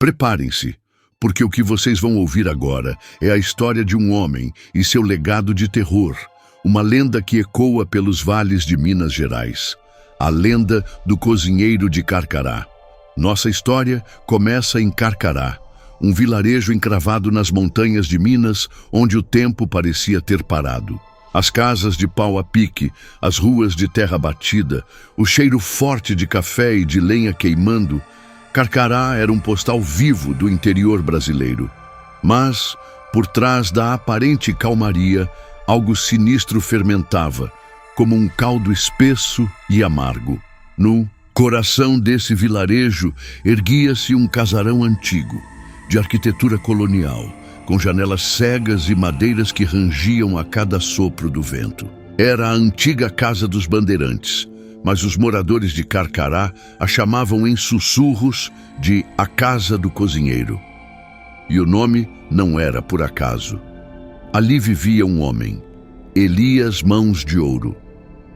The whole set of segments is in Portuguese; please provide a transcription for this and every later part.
Preparem-se, porque o que vocês vão ouvir agora é a história de um homem e seu legado de terror, uma lenda que ecoa pelos vales de Minas Gerais, a lenda do cozinheiro de Carcará. Nossa história começa em Carcará, um vilarejo encravado nas montanhas de Minas, onde o tempo parecia ter parado. As casas de pau a pique, as ruas de terra batida, o cheiro forte de café e de lenha queimando. Carcará era um postal vivo do interior brasileiro. Mas, por trás da aparente calmaria, algo sinistro fermentava, como um caldo espesso e amargo. No coração desse vilarejo erguia-se um casarão antigo, de arquitetura colonial, com janelas cegas e madeiras que rangiam a cada sopro do vento. Era a antiga Casa dos Bandeirantes, mas os moradores de Carcará a chamavam em sussurros de a Casa do Cozinheiro. E o nome não era por acaso. Ali vivia um homem, Elias Mãos de Ouro.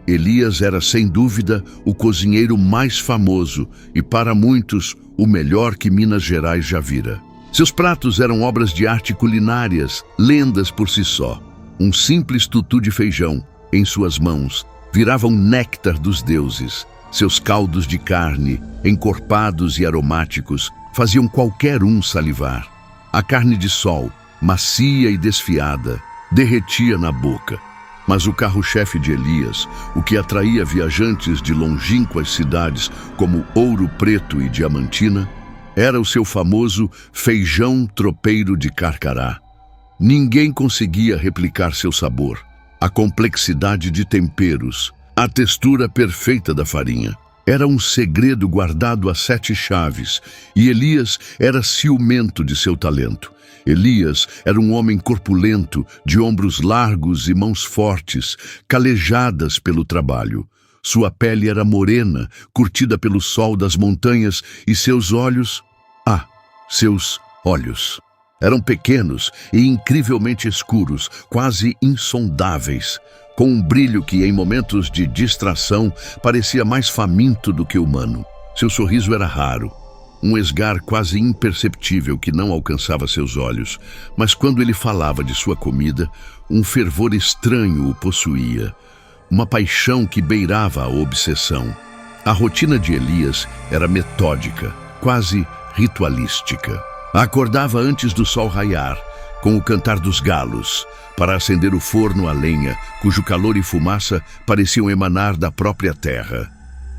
Elias era, sem dúvida, o cozinheiro mais famoso e, para muitos, o melhor que Minas Gerais já vira. Seus pratos eram obras de arte culinárias, lendas por si só. Um simples tutu de feijão, em suas mãos, virava um néctar dos deuses. Seus caldos de carne, encorpados e aromáticos, faziam qualquer um salivar. A carne de sol, macia e desfiada, derretia na boca. Mas o carro-chefe de Elias, o que atraía viajantes de longínquas cidades como Ouro Preto e Diamantina, era o seu famoso feijão tropeiro de Carcará. Ninguém conseguia replicar seu sabor, a complexidade de temperos, a textura perfeita da farinha. Era um segredo guardado a 7 chaves, e Elias era ciumento de seu talento. Elias era um homem corpulento, de ombros largos e mãos fortes, calejadas pelo trabalho. Sua pele era morena, curtida pelo sol das montanhas, e seus olhos... seus olhos. Eram pequenos e incrivelmente escuros, quase insondáveis, com um brilho que, em momentos de distração, parecia mais faminto do que humano. Seu sorriso era raro, um esgar quase imperceptível que não alcançava seus olhos, mas quando ele falava de sua comida, um fervor estranho o possuía, uma paixão que beirava a obsessão. A rotina de Elias era metódica, quase ritualística. Acordava antes do sol raiar, com o cantar dos galos, para acender o forno a lenha, cujo calor e fumaça pareciam emanar da própria terra.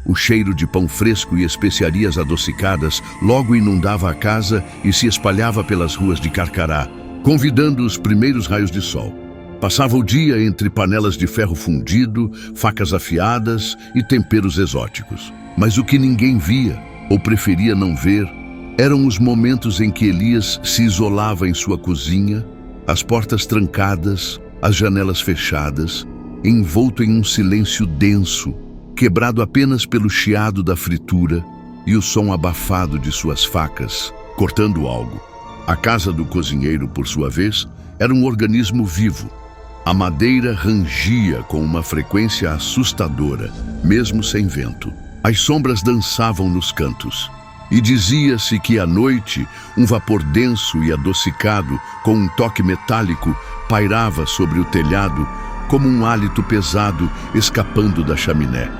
O cheiro de pão fresco e especiarias adocicadas logo inundava a casa e se espalhava pelas ruas de Carcará, convidando os primeiros raios de sol. Passava o dia entre panelas de ferro fundido, facas afiadas e temperos exóticos. Mas o que ninguém via, ou preferia não ver, eram os momentos em que Elias se isolava em sua cozinha, as portas trancadas, as janelas fechadas, envolto em um silêncio denso, quebrado apenas pelo chiado da fritura e o som abafado de suas facas, cortando algo. A casa do cozinheiro, por sua vez, era um organismo vivo. A madeira rangia com uma frequência assustadora, mesmo sem vento. As sombras dançavam nos cantos. E dizia-se que à noite, um vapor denso e adocicado, com um toque metálico, pairava sobre o telhado como um hálito pesado escapando da chaminé.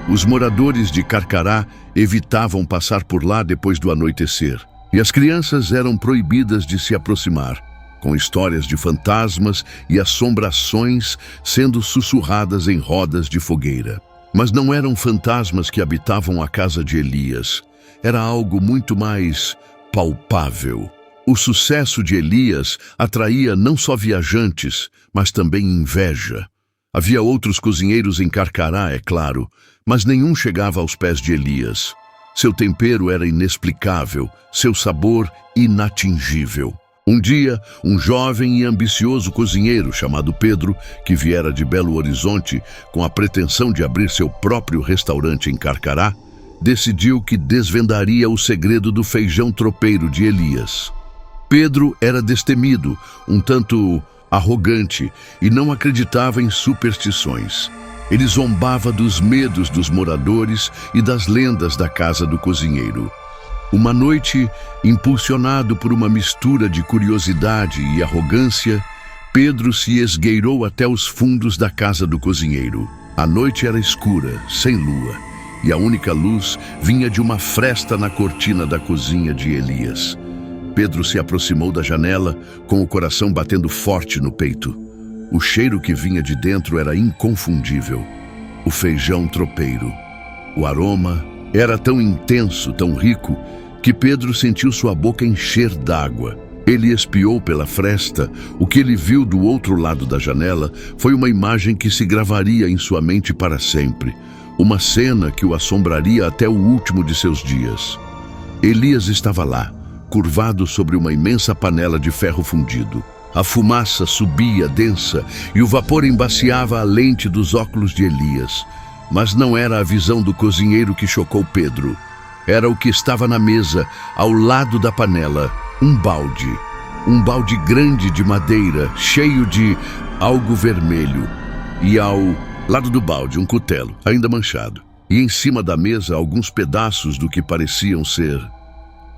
Os moradores de Carcará evitavam passar por lá depois do anoitecer, e as crianças eram proibidas de se aproximar, com histórias de fantasmas e assombrações sendo sussurradas em rodas de fogueira. Mas não eram fantasmas que habitavam a casa de Elias. Era algo muito mais palpável. O sucesso de Elias atraía não só viajantes, mas também inveja. Havia outros cozinheiros em Carcará, é claro, mas nenhum chegava aos pés de Elias. Seu tempero era inexplicável, seu sabor inatingível. Um dia, um jovem e ambicioso cozinheiro chamado Pedro, que viera de Belo Horizonte com a pretensão de abrir seu próprio restaurante em Carcará, decidiu que desvendaria o segredo do feijão tropeiro de Elias. Pedro era destemido, um tanto arrogante, e não acreditava em superstições. Ele zombava dos medos dos moradores e das lendas da casa do cozinheiro. Uma noite, impulsionado por uma mistura de curiosidade e arrogância, Pedro se esgueirou até os fundos da casa do cozinheiro. A noite era escura, sem lua, e a única luz vinha de uma fresta na cortina da cozinha de Elias. Pedro se aproximou da janela, com o coração batendo forte no peito. O cheiro que vinha de dentro era inconfundível. O feijão tropeiro. O aroma era tão intenso, tão rico, que Pedro sentiu sua boca encher d'água. Ele espiou pela fresta. O que ele viu do outro lado da janela foi uma imagem que se gravaria em sua mente para sempre. Uma cena que o assombraria até o último de seus dias. Elias estava lá, curvado sobre uma imensa panela de ferro fundido. A fumaça subia densa e o vapor embaciava a lente dos óculos de Elias. Mas não era a visão do cozinheiro que chocou Pedro. Era o que estava na mesa, ao lado da panela, um balde. Um balde grande de madeira, cheio de algo vermelho. E ao lado do balde, um cutelo, ainda manchado. E em cima da mesa, alguns pedaços do que pareciam ser...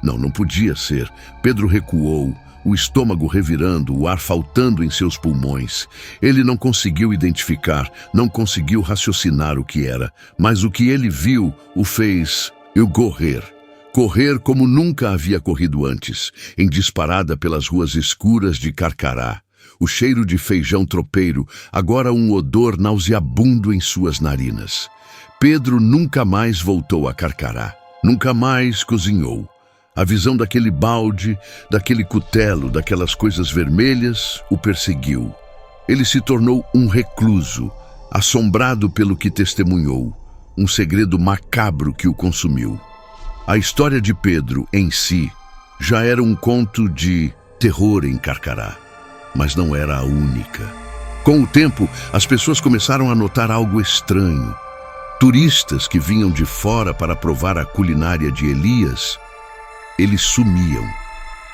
Não podia ser. Pedro recuou, o estômago revirando, o ar faltando em seus pulmões. Ele não conseguiu identificar, não conseguiu raciocinar o que era. Mas o que ele viu o fez correr. Correr como nunca havia corrido antes, em disparada pelas ruas escuras de Carcará. O cheiro de feijão tropeiro, agora um odor nauseabundo em suas narinas. Pedro nunca mais voltou a Carcará. Nunca mais cozinhou. A visão daquele balde, daquele cutelo, daquelas coisas vermelhas, o perseguiu. Ele se tornou um recluso, assombrado pelo que testemunhou, um segredo macabro que o consumiu. A história de Pedro, em si, já era um conto de terror em Carcará, mas não era a única. Com o tempo, as pessoas começaram a notar algo estranho. Turistas que vinham de fora para provar a culinária de Elias, eles sumiam,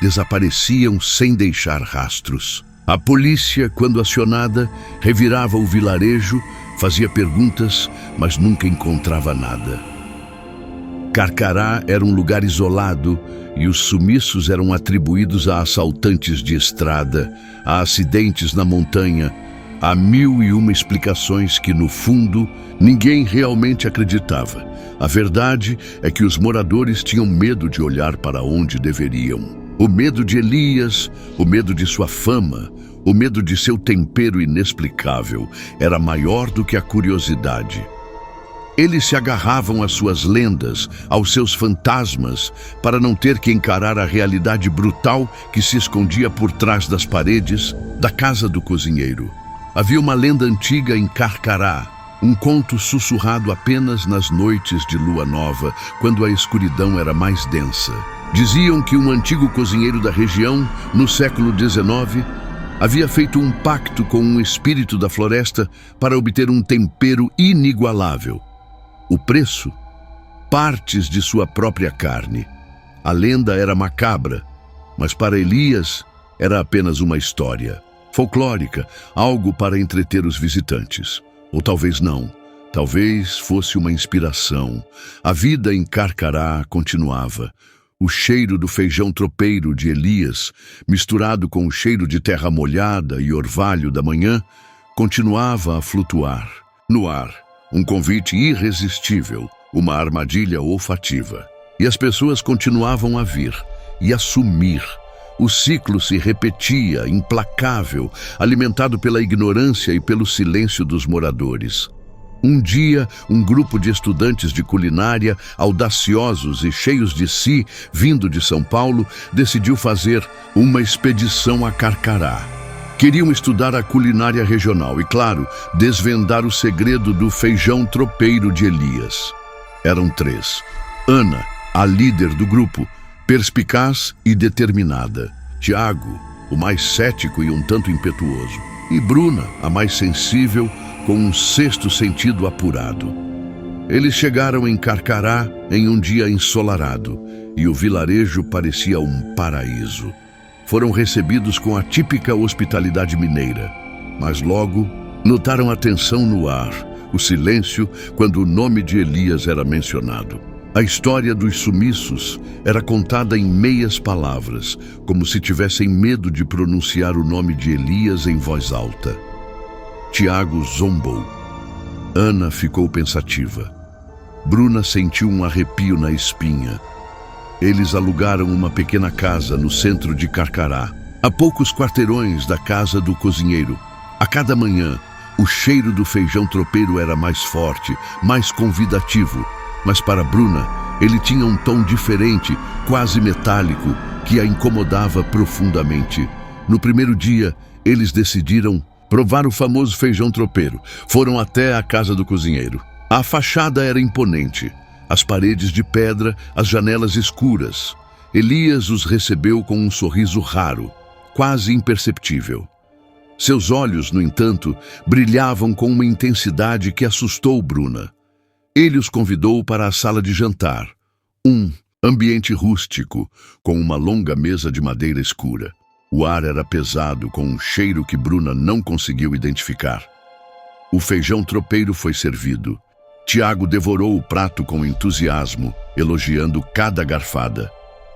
desapareciam sem deixar rastros. A polícia, quando acionada, revirava o vilarejo, fazia perguntas, mas nunca encontrava nada. Carcará era um lugar isolado e os sumiços eram atribuídos a assaltantes de estrada, a acidentes na montanha, a 1001 explicações que, no fundo, ninguém realmente acreditava. A verdade é que os moradores tinham medo de olhar para onde deveriam. O medo de Elias, o medo de sua fama, o medo de seu tempero inexplicável era maior do que a curiosidade. Eles se agarravam às suas lendas, aos seus fantasmas, para não ter que encarar a realidade brutal que se escondia por trás das paredes da casa do cozinheiro. Havia uma lenda antiga em Carcará, um conto sussurrado apenas nas noites de lua nova, quando a escuridão era mais densa. Diziam que um antigo cozinheiro da região, no século XIX, havia feito um pacto com um espírito da floresta para obter um tempero inigualável. O preço? Partes de sua própria carne. A lenda era macabra, mas para Elias era apenas uma história folclórica, algo para entreter os visitantes. Ou talvez não, talvez fosse uma inspiração. A vida em Carcará continuava. O cheiro do feijão tropeiro de Elias, misturado com o cheiro de terra molhada e orvalho da manhã, continuava a flutuar. No ar, um convite irresistível, uma armadilha olfativa. E as pessoas continuavam a vir e a sumir. O ciclo se repetia, implacável, alimentado pela ignorância e pelo silêncio dos moradores. Um dia, um grupo de estudantes de culinária, audaciosos e cheios de si, vindo de São Paulo, decidiu fazer uma expedição a Carcará. Queriam estudar a culinária regional e, claro, desvendar o segredo do feijão tropeiro de Elias. Eram 3. Ana, a líder do grupo, perspicaz e determinada. Tiago, o mais cético e um tanto impetuoso. E Bruna, a mais sensível, com um sexto sentido apurado. Eles chegaram em Carcará em um dia ensolarado, e o vilarejo parecia um paraíso. Foram recebidos com a típica hospitalidade mineira, mas logo notaram a tensão no ar, o silêncio quando o nome de Elias era mencionado. A história dos sumiços era contada em meias palavras, como se tivessem medo de pronunciar o nome de Elias em voz alta. Tiago zombou. Ana ficou pensativa. Bruna sentiu um arrepio na espinha. Eles alugaram uma pequena casa no centro de Carcará, a poucos quarteirões da casa do cozinheiro. A cada manhã, o cheiro do feijão tropeiro era mais forte, mais convidativo. Mas para Bruna, ele tinha um tom diferente, quase metálico, que a incomodava profundamente. No primeiro dia, eles decidiram provar o famoso feijão tropeiro. Foram até a casa do cozinheiro. A fachada era imponente, as paredes de pedra, as janelas escuras. Elias os recebeu com um sorriso raro, quase imperceptível. Seus olhos, no entanto, brilhavam com uma intensidade que assustou Bruna. Ele os convidou para a sala de jantar, um ambiente rústico, com uma longa mesa de madeira escura. O ar era pesado, com um cheiro que Bruna não conseguiu identificar. O feijão tropeiro foi servido. Tiago devorou o prato com entusiasmo, elogiando cada garfada.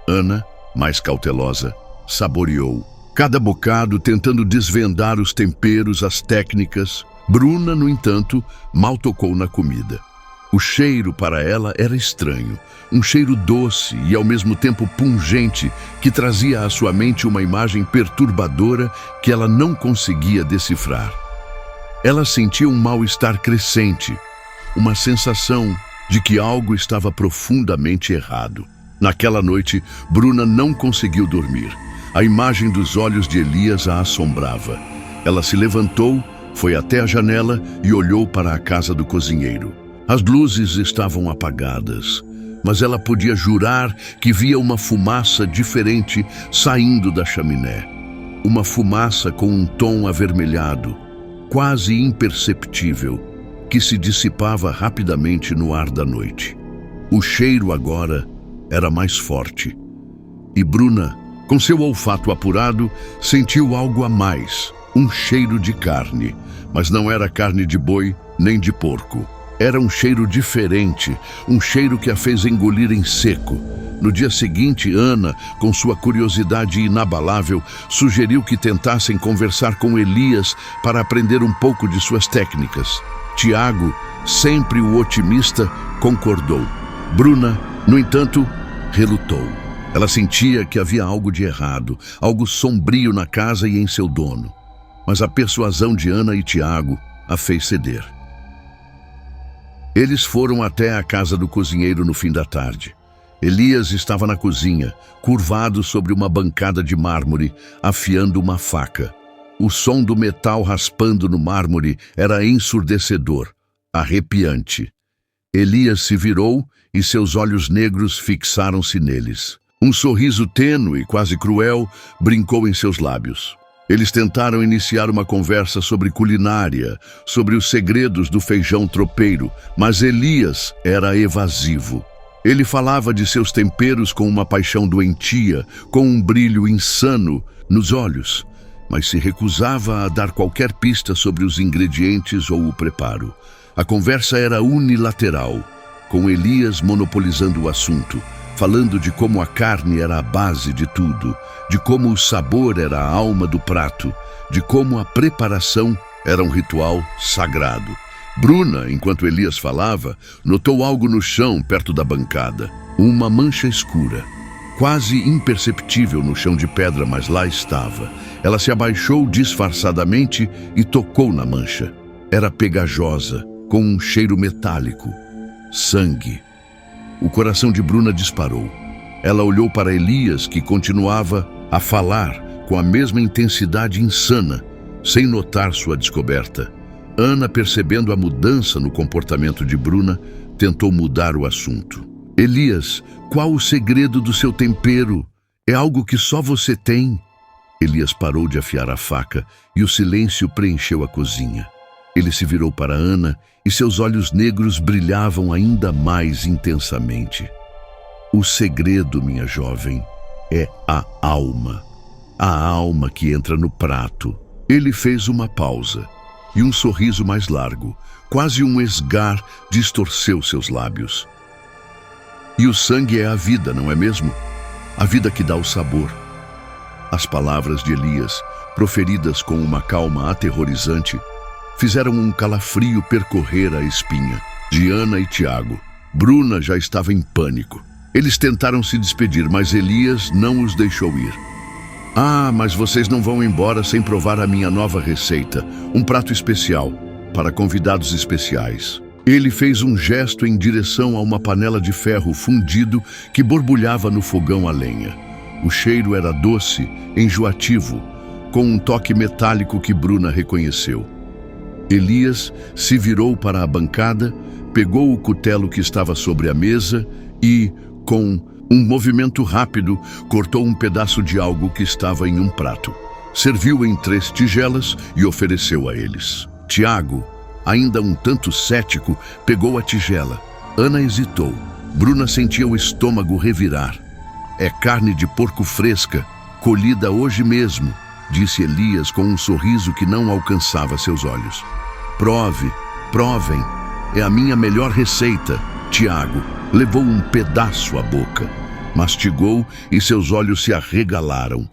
Ana, mais cautelosa, saboreou cada bocado, tentando desvendar os temperos, as técnicas. Bruna, no entanto, mal tocou na comida. O cheiro para ela era estranho, um cheiro doce e ao mesmo tempo pungente que trazia à sua mente uma imagem perturbadora que ela não conseguia decifrar. Ela sentia um mal-estar crescente, uma sensação de que algo estava profundamente errado. Naquela noite, Bruna não conseguiu dormir. A imagem dos olhos de Elias a assombrava. Ela se levantou, foi até a janela e olhou para a casa do cozinheiro. As luzes estavam apagadas, mas ela podia jurar que via uma fumaça diferente saindo da chaminé. Uma fumaça com um tom avermelhado, quase imperceptível, que se dissipava rapidamente no ar da noite. O cheiro agora era mais forte. E Bruna, com seu olfato apurado, sentiu algo a mais, um cheiro de carne, mas não era carne de boi nem de porco. Era um cheiro diferente, um cheiro que a fez engolir em seco. No dia seguinte, Ana, com sua curiosidade inabalável, sugeriu que tentassem conversar com Elias para aprender um pouco de suas técnicas. Tiago, sempre o otimista, concordou. Bruna, no entanto, relutou. Ela sentia que havia algo de errado, algo sombrio na casa e em seu dono. Mas a persuasão de Ana e Tiago a fez ceder. Eles foram até a casa do cozinheiro no fim da tarde. Elias estava na cozinha, curvado sobre uma bancada de mármore, afiando uma faca. O som do metal raspando no mármore era ensurdecedor, arrepiante. Elias se virou e seus olhos negros fixaram-se neles. Um sorriso tênue, quase cruel, brincou em seus lábios. Eles tentaram iniciar uma conversa sobre culinária, sobre os segredos do feijão tropeiro, mas Elias era evasivo. Ele falava de seus temperos com uma paixão doentia, com um brilho insano nos olhos, mas se recusava a dar qualquer pista sobre os ingredientes ou o preparo. A conversa era unilateral, com Elias monopolizando o assunto, falando de como a carne era a base de tudo, de como o sabor era a alma do prato, de como a preparação era um ritual sagrado. Bruna, enquanto Elias falava, notou algo no chão perto da bancada, uma mancha escura, quase imperceptível no chão de pedra, mas lá estava. Ela se abaixou disfarçadamente e tocou na mancha. Era pegajosa, com um cheiro metálico. Sangue. O coração de Bruna disparou. Ela olhou para Elias, que continuava a falar com a mesma intensidade insana, sem notar sua descoberta. Ana, percebendo a mudança no comportamento de Bruna, tentou mudar o assunto. Elias, qual o segredo do seu tempero? É algo que só você tem? Elias parou de afiar a faca e o silêncio preencheu a cozinha. Ele se virou para Ana e seus olhos negros brilhavam ainda mais intensamente. O segredo, minha jovem, é a alma que entra no prato. Ele fez uma pausa e um sorriso mais largo, quase um esgar, distorceu seus lábios. E o sangue é a vida, não é mesmo? A vida que dá o sabor. As palavras de Elias, proferidas com uma calma aterrorizante, fizeram um calafrio percorrer a espinha de Ana e Tiago. Bruna já estava em pânico. Eles tentaram se despedir, mas Elias não os deixou ir. Ah, mas vocês não vão embora sem provar a minha nova receita, um prato especial, para convidados especiais. Ele fez um gesto em direção a uma panela de ferro fundido que borbulhava no fogão a lenha. O cheiro era doce, enjoativo, com um toque metálico que Bruna reconheceu. Elias se virou para a bancada, pegou o cutelo que estava sobre a mesa e, com um movimento rápido, cortou um pedaço de algo que estava em um prato. Serviu em 3 tigelas e ofereceu a eles. Tiago, ainda um tanto cético, pegou a tigela. Ana hesitou. Bruna sentia o estômago revirar. É carne de porco fresca, colhida hoje mesmo, disse Elias com um sorriso que não alcançava seus olhos. Provem, é a minha melhor receita. Tiago levou um pedaço à boca, mastigou e seus olhos se arregalaram.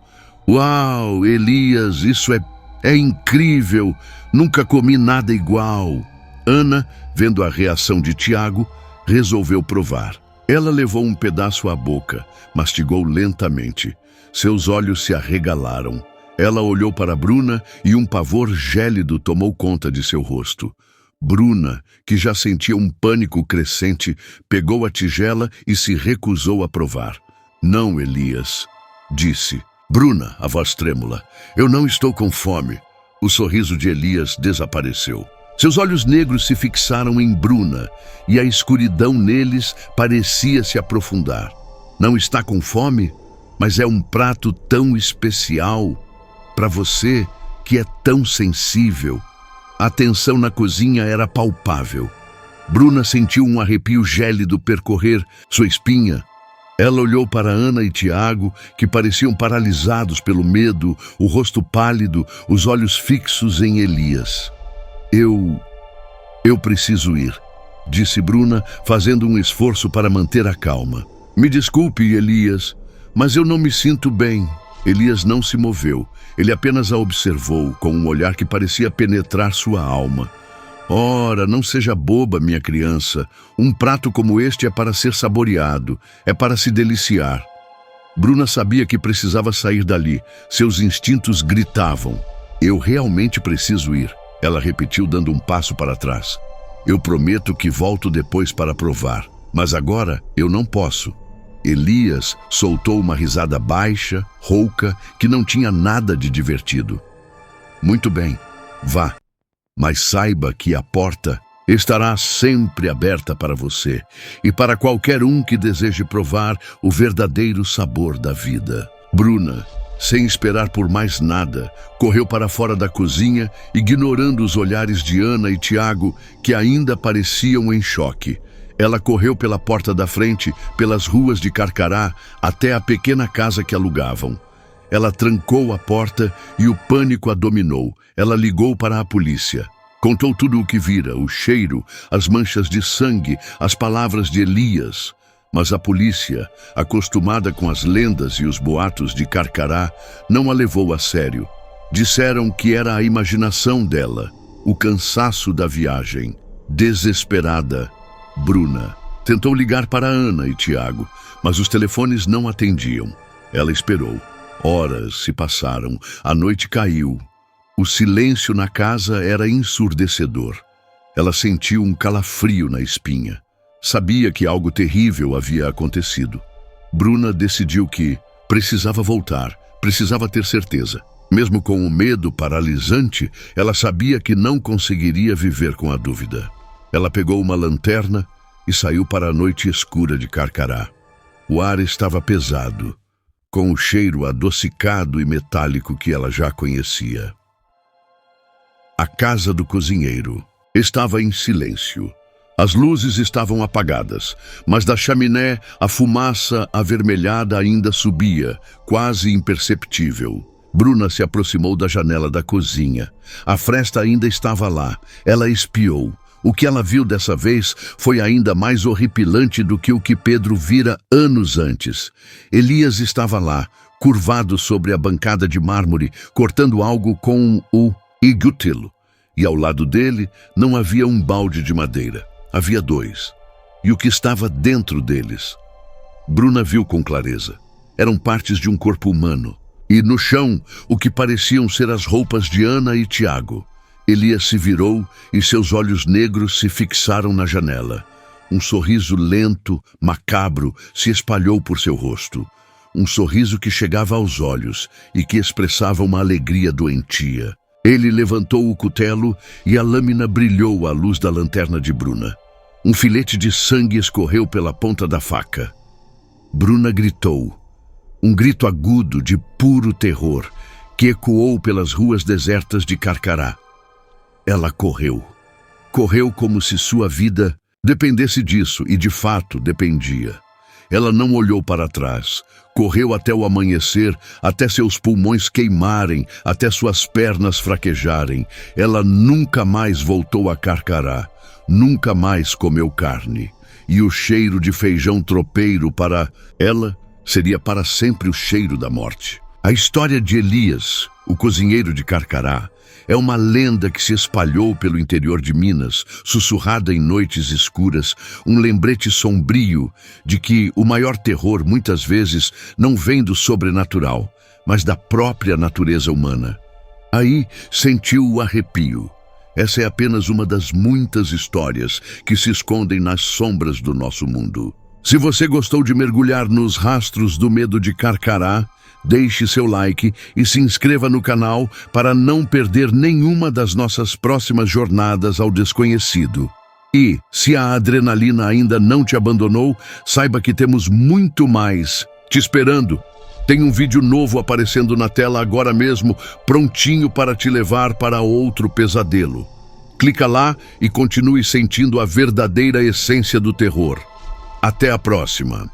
Uau, Elias, isso é incrível, nunca comi nada igual. Ana, vendo a reação de Tiago, resolveu provar. Ela levou um pedaço à boca, mastigou lentamente. Seus olhos se arregalaram. Ela olhou para Bruna e um pavor gélido tomou conta de seu rosto. Bruna, que já sentia um pânico crescente, pegou a tigela e se recusou a provar. Não, Elias, disse. Bruna, a voz trêmula, eu não estou com fome. O sorriso de Elias desapareceu. Seus olhos negros se fixaram em Bruna e a escuridão neles parecia se aprofundar. Não está com fome? Mas é um prato tão especial para você que é tão sensível. A tensão na cozinha era palpável. Bruna sentiu um arrepio gélido percorrer sua espinha. Ela olhou para Ana e Tiago, que pareciam paralisados pelo medo, o rosto pálido, os olhos fixos em Elias. Eu preciso ir, disse Bruna, fazendo um esforço para manter a calma. Me desculpe, Elias, mas eu não me sinto bem. Elias não se moveu. Ele apenas a observou, com um olhar que parecia penetrar sua alma. Ora, não seja boba, minha criança. Um prato como este é para ser saboreado, é para se deliciar. Bruna sabia que precisava sair dali. Seus instintos gritavam. Eu realmente preciso ir, ela repetiu, dando um passo para trás. Eu prometo que volto depois para provar, mas agora eu não posso. Elias soltou uma risada baixa, rouca, que não tinha nada de divertido. Muito bem, vá, mas saiba que a porta estará sempre aberta para você e para qualquer um que deseje provar o verdadeiro sabor da vida. Bruna, sem esperar por mais nada, correu para fora da cozinha, ignorando os olhares de Ana e Tiago, que ainda pareciam em choque. Ela correu pela porta da frente, pelas ruas de Carcará, até a pequena casa que alugavam. Ela trancou a porta e o pânico a dominou. Ela ligou para a polícia. Contou tudo o que vira, o cheiro, as manchas de sangue, as palavras de Elias. Mas a polícia, acostumada com as lendas e os boatos de Carcará, não a levou a sério. Disseram que era a imaginação dela, o cansaço da viagem. Desesperada, Bruna tentou ligar para Ana e Tiago, mas os telefones não atendiam. Ela esperou. Horas se passaram, a noite caiu. O silêncio na casa era ensurdecedor. Ela sentiu um calafrio na espinha. Sabia que algo terrível havia acontecido. Bruna decidiu que precisava voltar, precisava ter certeza. Mesmo com o medo paralisante, ela sabia que não conseguiria viver com a dúvida. Ela pegou uma lanterna e saiu para a noite escura de Carcará. O ar estava pesado, com o cheiro adocicado e metálico que ela já conhecia. A casa do cozinheiro estava em silêncio. As luzes estavam apagadas, mas da chaminé a fumaça avermelhada ainda subia, quase imperceptível. Bruna se aproximou da janela da cozinha. A fresta ainda estava lá. Ela espiou. O que ela viu dessa vez foi ainda mais horripilante do que o que Pedro vira anos antes. Elias estava lá, curvado sobre a bancada de mármore, cortando algo com o igútilo. E ao lado dele não havia um balde de madeira, havia dois. E o que estava dentro deles? Bruna viu com clareza. Eram partes de um corpo humano. E no chão, o que pareciam ser as roupas de Ana e Tiago. Elias se virou e seus olhos negros se fixaram na janela. Um sorriso lento, macabro, se espalhou por seu rosto. Um sorriso que chegava aos olhos e que expressava uma alegria doentia. Ele levantou o cutelo e a lâmina brilhou à luz da lanterna de Bruna. Um filete de sangue escorreu pela ponta da faca. Bruna gritou. Um grito agudo de puro terror que ecoou pelas ruas desertas de Carcará. Ela correu. Correu como se sua vida dependesse disso, e de fato dependia. Ela não olhou para trás. Correu até o amanhecer, até seus pulmões queimarem, até suas pernas fraquejarem. Ela nunca mais voltou a Carcará. Nunca mais comeu carne. E o cheiro de feijão tropeiro para ela seria para sempre o cheiro da morte. A história de Elias, o cozinheiro de Carcará, é uma lenda que se espalhou pelo interior de Minas, sussurrada em noites escuras, um lembrete sombrio de que o maior terror muitas vezes não vem do sobrenatural, mas da própria natureza humana. Aí sentiu o arrepio. Essa é apenas uma das muitas histórias que se escondem nas sombras do nosso mundo. Se você gostou de mergulhar nos rastros do medo de Carcará, deixe seu like e se inscreva no canal para não perder nenhuma das nossas próximas jornadas ao desconhecido. E, se a adrenalina ainda não te abandonou, saiba que temos muito mais te esperando. Tem um vídeo novo aparecendo na tela agora mesmo, prontinho para te levar para outro pesadelo. Clica lá e continue sentindo a verdadeira essência do terror. Até a próxima!